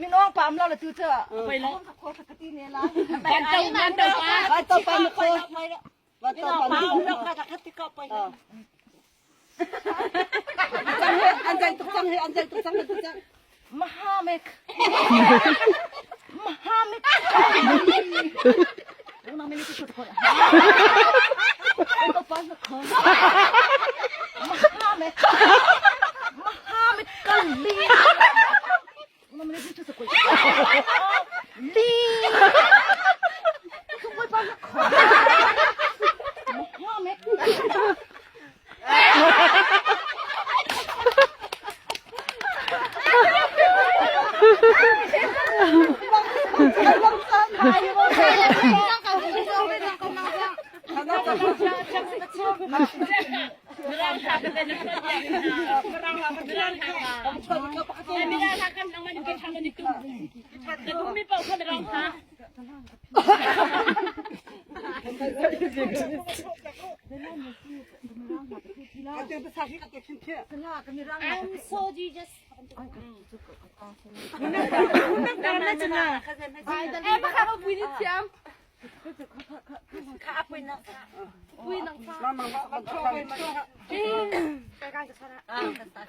มีน้องปามเราละตื้อเจ้าไปแล้วโคตรกะติเนี่ยล่ะแม่นเจ้าแม่นเด้อไปต่อไปไปว่าต่อไปเราค่ะกะติก็ไปอันใจทุกจังให้อันใจทุกจังทุกจังมหาเมฆน้องไม่ได้ทุกคนก็ฟังนะคนมหาเมฆกันลีน้องไม่ได้ทุกคนลีทุกคนฟังนะคนมหาเมฆ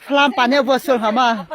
Flam pane vosul hama